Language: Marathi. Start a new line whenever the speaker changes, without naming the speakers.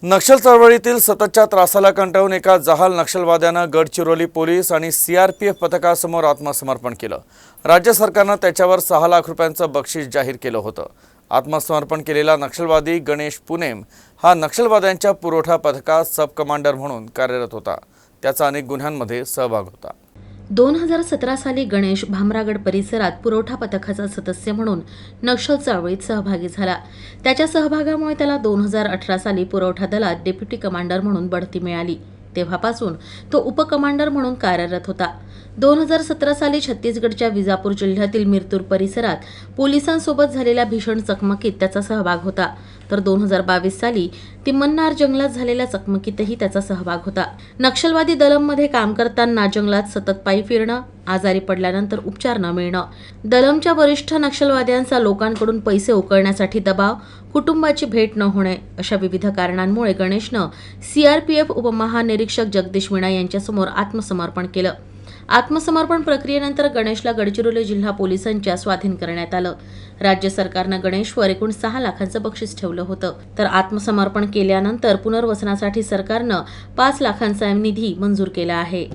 नक्षल चळवळीतील सततच्या त्रासाला कंटाळून एका जहाल नक्षलवाद्यानं गडचिरोली पोलीस आणि सीआरपीएफ पथकासमोर आत्मसमर्पण केलं। राज्य सरकारनं त्याच्यावर 6 लाख रुपयांचं बक्षीस जाहीर केलं होतं। आत्मसमर्पण केलेला नक्षलवादी गणेश पुनेम हा नक्षलवाद्यांच्या पुरवठा पथकात सब कमांडर म्हणून कार्यरत होता। त्याचा अनेक गुन्ह्यांमध्ये सहभाग होता।
2017 साली गणेश भामरागड परिसरात पुरवठा पथकाचा सदस्य म्हणून नक्षल चळवळीत सहभागी झाला। त्याच्या सहभागामुळे त्याला 2018 साली पुरवठा दलात डेप्युटी कमांडर म्हणून बढती मिळाली। तेव्हापासून तो उपकमांडर म्हणून कार्यरत होता। 2017 साली छत्तीसगडच्या विजापूर जिल्ह्यातील मिरतूर परिसरात पोलिसांसोबत झालेल्या भीषण चकमकीत त्याचा सहभाग होता। तर 2022 साली तिम्मन्नार जंगलात झालेल्या चकमकीतही त्याचा सहभाग होता। नक्षलवादी दलममध्ये काम करताना जंगलात सतत पायी फिरणं, आजारी पडल्यानंतर उपचार न मिळणं, दलमच्या वरिष्ठ नक्षलवाद्यांचा लोकांकडून पैसे उकळण्यासाठी दबाव, कुटुंबाची भेट न होणे अशा विविध कारणांमुळे गणेशनं सीआरपीएफ उपमहानिरीक्षक जगदीश मीणा यांच्यासमोर आत्मसमर्पण केलं। आत्मसमर्पण प्रक्रियेनंतर गणेशला गडचिरोली जिल्हा पोलिसांच्या स्वाधीन करण्यात आलं। राज्य सरकारनं गणेशवर एकूण 6 लाखांचं बक्षीस ठेवलं होतं। तर आत्मसमर्पण केल्यानंतर पुनर्वसनासाठी सरकारनं 5 लाखांचा निधी मंजूर केला आहे।